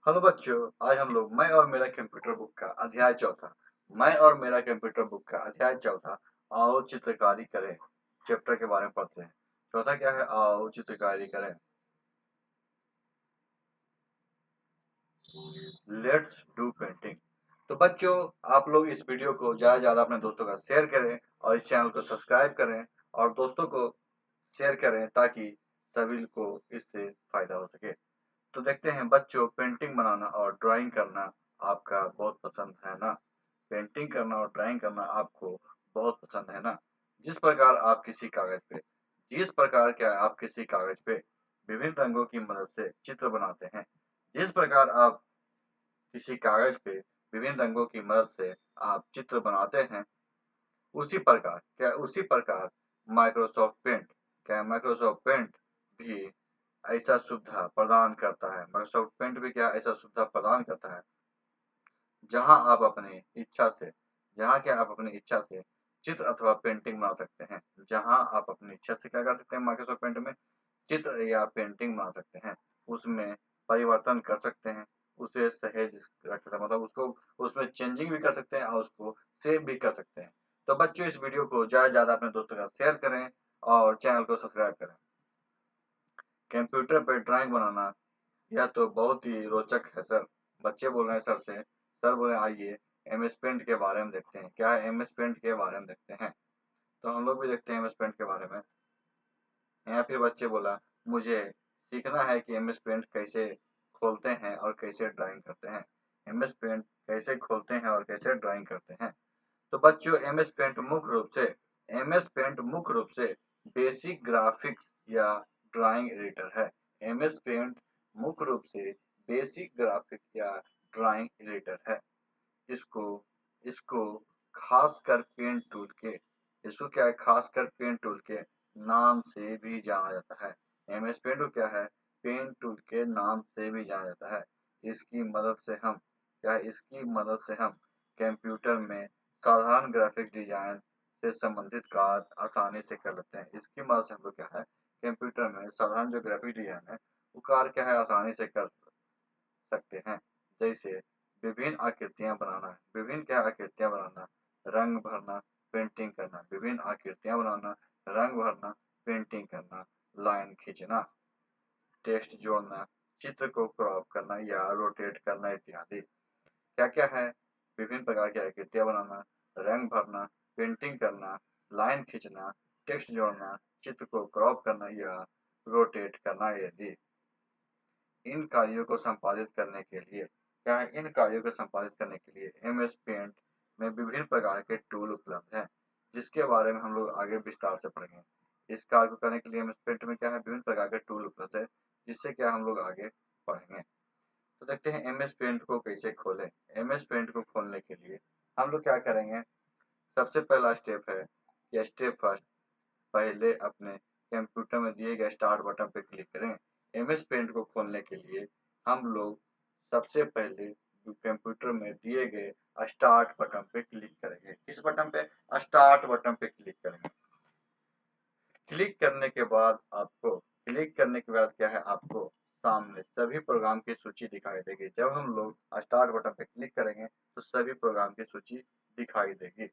Hello बच्चों, आज हम लोग मैं और मेरा कंप्यूटर बुक का अध्याय चौथा मैं और मेरा कंप्यूटर बुक का अध्याय चौथा आओ चित्रकारी करें चैप्टर के बारे में पढ़ते हैं। चौथा क्या है? आओ चित्रकारी करें। Let's do painting. तो बच्चों, आप लोग इस वीडियो को ज्यादा से ज्यादा अपने दोस्तों का शेयर करें और इस चैनल को सब्सक्राइब करें और दोस्तों को शेयर करें ताकि सभी को इससे फायदा हो सके। तो देखते हैं बच्चों, पेंटिंग बनाना और ड्राइंग करना आपका बहुत पसंद है ना? पेंटिंग करना और ड्राइंग करना आपको बहुत पसंद है ना? जिस प्रकार आप किसी कागज पे जिस प्रकार क्या आप किसी कागज पे विभिन्न रंगों की मदद से चित्र बनाते हैं, जिस प्रकार आप किसी कागज पे विभिन्न रंगों की मदद से आप चित्र बनाते हैं, उसी प्रकार माइक्रोसॉफ्ट पेंट माइक्रोसॉफ्ट पेंट भी ऐसा सुविधा प्रदान करता है। माइक्रोसॉफ्ट पेंट भी क्या ऐसा सुविधा प्रदान करता है जहां आप अपनी इच्छा से जहां क्या आप अपनी इच्छा से चित्र अथवा पेंटिंग बना सकते हैं। जहां आप अपनी इच्छा से क्या कर सकते हैं? माइक्रोसॉफ्ट पेंट में चित्र या पेंटिंग बना सकते हैं। उसमें परिवर्तन कर सकते हैं, उसे सहेज रख सकते हैं, मतलब उसको उसमें चेंजिंग भी कर सकते हैं और उसको सेव भी कर सकते हैं। तो बच्चों, इस वीडियो को ज्यादा से ज्यादा अपने दोस्तों के साथ शेयर करें और चैनल को सब्सक्राइब करें। कंप्यूटर पर ड्राइंग बनाना यह तो बहुत ही रोचक है सर। बच्चे बोल रहे हैं सर बोले आइए एमएस पेंट के बारे में देखते हैं। क्या है एमएस पेंट के बारे में देखते हैं। तो हम लोग भी देखते हैं एमएस पेंट के बारे में। यहाँ फिर बच्चे बोला मुझे सीखना है कि एमएस पेंट कैसे खोलते हैं और कैसे ड्राइंग करते हैं। एमएस पेंट कैसे खोलते हैं और कैसे ड्राइंग करते हैं। तो बच्चों, एमएस पेंट मुख्य रूप से बेसिक ग्राफिक्स या ड्राइंग एडिटर है। एमएस पेंट मुख्य रूप से बेसिक ग्राफिक्स या ड्राइंग एडिटर है। इसको इसको खासकर पेंट टूल के इसको क्या है खासकर पेंट टूल के नाम से भी जाना जाता है। एमएस पेंट को क्या है? पेंट टूल के नाम से भी जाना जाता है। इसकी मदद से हम कंप्यूटर में साधारण ग्राफिक डिजाइन से संबंधित कार्य आसानी से कर लेते हैं। इसकी मदद से हम लोग क्या है कंप्यूटर में साधारण जो ग्राफिक डिजाइन है वो कार्य क्या है आसानी से कर सकते हैं। जैसे विभिन्न आकृतियां बनाना, रंग भरना, पेंटिंग करना, विभिन्न आकृतियां बनाना, रंग भरना, पेंटिंग करना, लाइन खींचना, टेक्स्ट जोड़ना, चित्र को क्रॉप करना या रोटेट करना इत्यादि। क्या क्या है? विभिन्न प्रकार की आकृतियां बनाना, रंग भरना, पेंटिंग करना, लाइन खींचना, टेक्स्ट जोड़ना, चित्र को क्रॉप करना या रोटेट करना आदि। इन कार्यों को संपादित करने के लिए क्या है इन कार्यों को संपादित करने के लिए एमएस पेंट में विभिन्न प्रकार के टूल उपलब्ध हैं, जिसके बारे में हम लोग आगे विस्तार से पढ़ेंगे। इस कार्य को करने के लिए एमएस पेंट में क्या है विभिन्न प्रकार के टूल उपलब्ध है, जिससे क्या हम लोग आगे पढ़ेंगे। तो देखते हैं एमएस पेंट को कैसे खोलें। एमएस पेंट को खोलने के लिए हम लोग क्या करेंगे? सबसे पहला स्टेप है या स्टेप फर्स्ट, पहले अपने कंप्यूटर में दिए गए स्टार्ट बटन पर क्लिक करें। एमएस पेंट को खोलने के लिए हम लोग सबसे पहले कंप्यूटर में दिए गए स्टार्ट बटन पे क्लिक करेंगे। किस बटन पे? स्टार्ट बटन पे क्लिक करेंगे। क्लिक करने के बाद क्या है आपको सामने सभी प्रोग्राम की सूची दिखाई देगी। जब हम लोग स्टार्ट बटन पे क्लिक करेंगे तो सभी प्रोग्राम की सूची दिखाई देगी।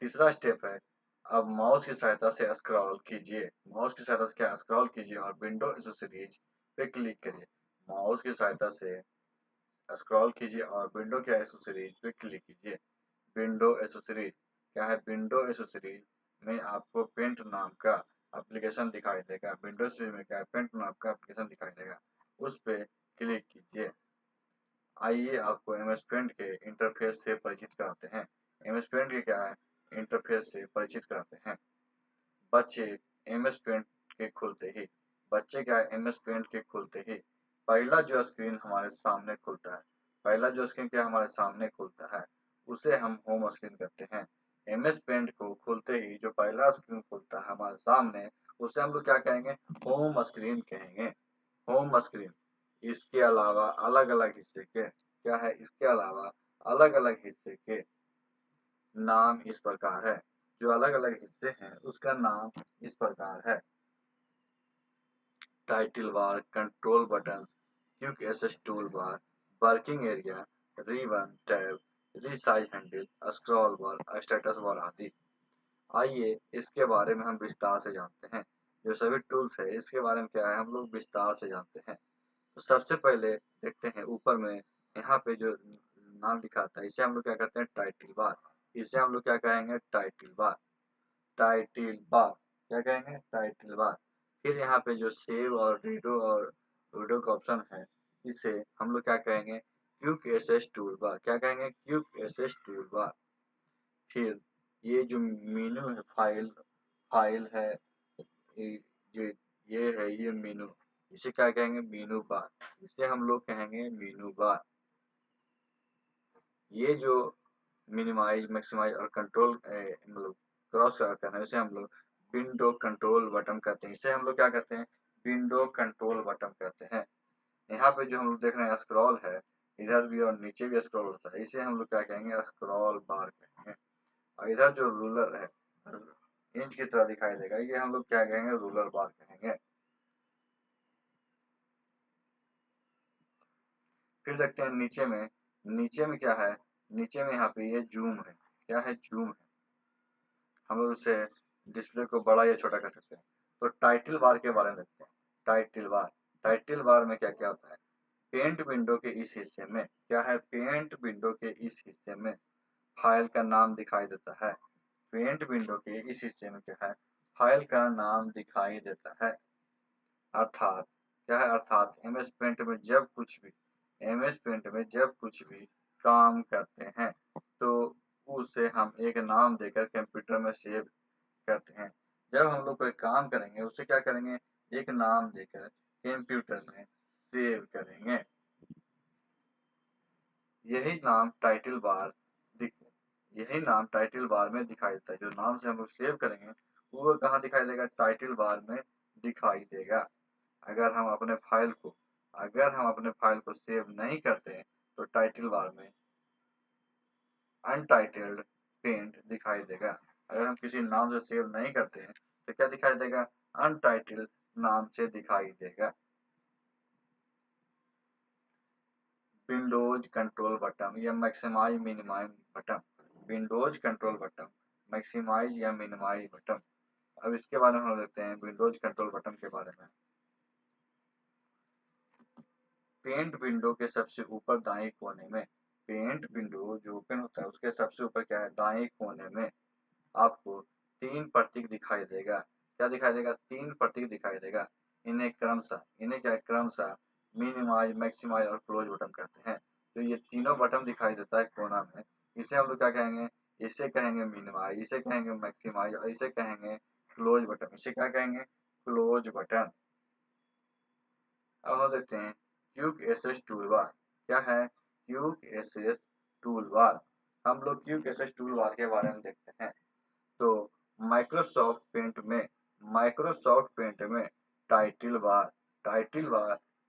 तीसरा स्टेप है, अब माउस की सहायता से स्क्रॉल कीजिए और विंडो एसेसरीज पे क्लिक करिए। माउस की सहायता से स्क्रॉल कीजिए और विंडो के एसेसरीज पे क्लिक कीजिए। विंडो एसेसरीज क्या है? विंडो एसेसरीज में आपको पेंट नाम का एप्लीकेशन दिखाई देगा। विंडो एसेसरीज में क्या है? पेंट नाम का एप्लीकेशन दिखाई देगा, उस पे क्लिक कीजिए। आइए आपको एमएस पेंट के इंटरफेस से परिचित कराते हैं। एमएस पेंट के क्या है इंटरफेस से परिचित कराते हैं। बच्चे एमएस पेंट के खुलते ही बच्चे क्या है एमएस पेंट के खुलते ही पहला जो स्क्रीन हमारे सामने खुलता है पहला जो स्क्रीन क्या हमारे सामने खुलता है उसे हम होम स्क्रीन कहते हैं। एमएस पेंट को खुलते ही जो पहला स्क्रीन खुलता है हमारे सामने उसे हम लोग क्या कहेंगे? होम स्क्रीन कहेंगे। होम स्क्रीन इसके अलावा अलग अलग हिस्से के क्या है इसके अलावा अलग अलग हिस्से के नाम इस प्रकार है। जो अलग अलग हिस्से हैं उसका नाम इस प्रकार है। Title bar, control button, quick access tool bar, working area, ribbon, tab, resize handle, scroll bar, status bar आदि। आइए इसके बारे में हम विस्तार से जानते हैं। जो सभी टूल्स है इसके बारे में क्या है हम लोग विस्तार से जानते हैं। तो सबसे पहले देखते हैं ऊपर में यहाँ पे जो नाम लिखा था इसे हम लोग क्या कहते हैं टाइटल बार। इसे हम लोग क्या कहेंगे टाइटल बार। टाइटल बार क्या कहेंगे टाइटल बार। फिर यहाँ पे जो सेव और रीडो का ऑप्शन है इसे हम लोग क्या कहेंगे क्विक एक्सेस टूल बार। क्या कहेंगे क्विक एक्सेस टूल बार। फिर ये जो मेनू है फाइल फाइल है ये जो ये है ये मेनू इसे क्या कहेंगे मेनू बार। इसे हम लोग कहेंगे मेनू बार। ये जो मिनिमाइज मैक्सिमाइज और कंट्रोल मतलब क्रॉस करना है इसे हम लोग विंडो कंट्रोल बटन कहते हैं। इसे हम लोग क्या कहते हैं विंडो कंट्रोल बटन कहते हैं। यहाँ पे जो हम लोग देख रहे हैं स्क्रॉल है इधर भी और नीचे भी स्क्रॉल होता है इसे हम लोग क्या कहेंगे स्क्रॉल बार कहेंगे। और इधर जो रूलर है इंच की तरह दिखाई देगा ये हम लोग क्या कहेंगे रूलर बार कहेंगे। फिर देखते हैं नीचे में क्या है नीचे में यहाँ पे ये जूम है। क्या है जूम है। हम लोग उसे डिस्प्ले को बड़ा या छोटा कर सकते हैं। तो टाइटल बार के बारे में देखते हैं। टाइटल बार में क्या क्या होता है पेंट विंडो के इस हिस्से में क्या है पेंट विंडो के इस हिस्से में फाइल का नाम दिखाई देता है। पेंट विंडो के इस हिस्से में क्या है फाइल का नाम दिखाई देता है। अर्थात क्या है अर्थात एमएस पेंट में जब कुछ भी काम करते हैं तो उसे हम एक नाम देकर कंप्यूटर में सेव करते हैं। जब हम लोग कोई काम करेंगे उसे क्या करेंगे एक नाम देकर कंप्यूटर में सेव करेंगे। यही नाम टाइटल बार दिख यही नाम टाइटल बार में दिखाई देता है। जो नाम से हम लोग सेव करेंगे वो कहाँ दिखाई देगा टाइटल बार में दिखाई देगा। अगर हम अपने फाइल को सेव नहीं करते हैं तो टाइटल बार में अनटाइटल्ड पेंट दिखाई देगा। अगर हम किसी नाम से सेव नहीं करते हैं तो क्या दिखाई देगा अनटाइटल्ड नाम से दिखाई देगा। विंडोज कंट्रोल बटन या maximise minimise button. Windows control button maximise या मिनिमाइज बटन। अब इसके बारे में हम देखते हैं विंडोज कंट्रोल बटन के बारे में। पेंट विंडो के सबसे ऊपर दाएं कोने में पेंट विंडो जो ओपन होता है उसके सबसे ऊपर क्या है दाएं कोने में आपको 3 प्रतीक दिखाई देगा। क्या दिखाई देगा 3 प्रतीक दिखाई देगा। इन्हें क्या क्रमशः मिनिमाइज मैक्सिमाइज और क्लोज बटन कहते हैं। तो ये तीनों बटन दिखाई देता है कोना में इसे हम लोग क्या कहेंगे इसे कहेंगे मिनिमाइज इसे कहेंगे मैक्सिमाइज और इसे कहेंगे क्लोज बटन। इसे क्या कहेंगे क्लोज बटन। अब हम देखते हैं क्विक एक्सेस टूलबार। क्या है क्विक एक्सेस टूलबार। हम लोग क्विक एक्सेस टूलबार के बारे में देखते हैं। तो माइक्रोसॉफ्ट पेंट में टाइटल बार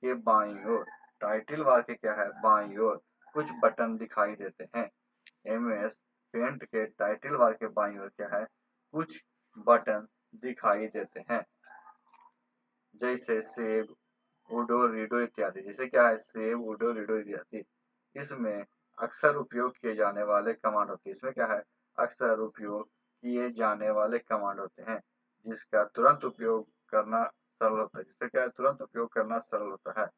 के बाईं ओर टाइटल बार के क्या है बाईं ओर कुछ बटन दिखाई देते हैं। एमएस पेंट के टाइटल बार के बाईं ओर क्या है कुछ बटन दिखाई देते हैं जैसे सेव उडो रीडो इत्यादि। जैसे क्या है सेव उडो रीडो इत्यादि। इसमें अक्सर उपयोग किए जाने वाले कमांड होते हैं। इसमें क्या है अक्सर उपयोग किए जाने वाले कमांड होते हैं जिसका तुरंत उपयोग करना सरल होता है। जिससे क्या है तुरंत उपयोग करना सरल होता है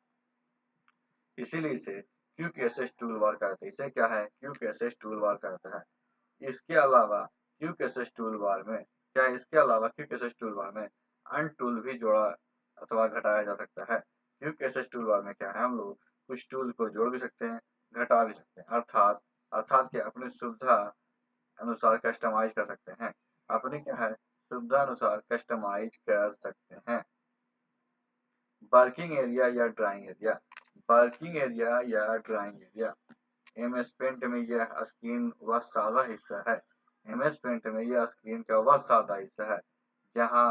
इसीलिए इसे क्विक एक्सेस टूल बार कहते हैं। इसे क्या है क्विक एक्सेस टूल बार कहता है। इसके अलावा क्विक एक्सेस टूल बार में क्या है इसके अलावा क्विक एक्सेस टूल बार में अन टूल भी जोड़ा अथवा घटाया जा सकता है। क्विक एक्सेस टूल बार में क्या है हम लोग कुछ टूल को जोड़ भी सकते हैं घटा भी सकते हैं। अर्थात कि अपनी सुविधा अनुसार कस्टमाइज कर सकते हैं। अपनी क्या है सुविधा अनुसार कस्टमाइज कर सकते हैं। वर्किंग एरिया या ड्राइंग एरिया। वर्किंग एरिया या ड्राइंग एरिया एमएस पेंट में यह स्क्रीन व सादा हिस्सा है। एमएस पेंट में यह स्क्रीन का वह सादा हिस्सा है जहां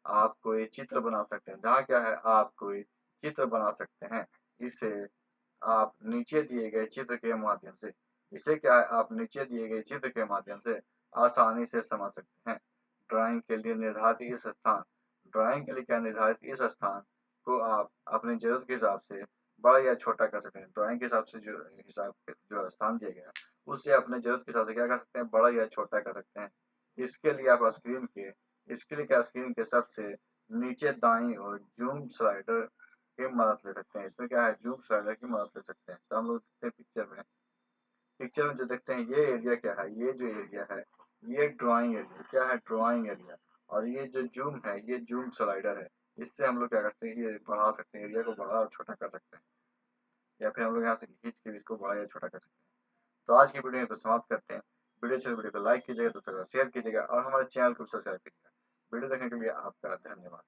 आप कोई चित्र बना सकते हैं। जहां क्या है आप कोई चित्र बना सकते हैं। इसे आप नीचे दिए गए चित्र के माध्यम से इसे क्या है आप नीचे दिए गए चित्र के माध्यम से आसानी से समझ सकते हैं। ड्राइंग के लिए निर्धारित इस स्थान ड्राइंग के लिए क्या निर्धारित इस स्थान को अपनी ज़रूरत के हिसाब से बड़ा या छोटा कर सकते हैं। ड्राइंग के हिसाब से जो स्थान दिया गया है, उससे अपने ज़रूरत के हिसाब से क्या कर सकते हैं, बड़ा या छोटा कर सकते हैं। इसके लिए आप स्क्रीन के सबसे नीचे दाईं ओर ज़ूम स्लाइडर की मदद ले सकते हैं। इसमें क्या है, ज़ूम स्लाइडर की मदद ले सकते हैं। तो हम लोग देखते हैं पिक्चर में जो देखते हैं, ये एरिया क्या है, ये जो एरिया है, ये ड्राइंग एरिया क्या है, ड्राइंग एरिया। और ये जो जूम है, ये जूम स्लाइडर है। इससे हम लोग क्या करते हैं, ये बढ़ा सकते हैं, एरिया को बड़ा और छोटा कर सकते हैं, या फिर हम लोग यहाँ से खींच के भी इसको बड़ा या छोटा कर सकते हैं। तो आज की वीडियो में समाप्त करते हैं। वीडियो को लाइक कीजिएगा, दोस्तों के साथ शेयर कीजिएगा और हमारे चैनल को सब्सक्राइब कीजिएगा। वीडियो देखने के लिए आपका धन्यवाद।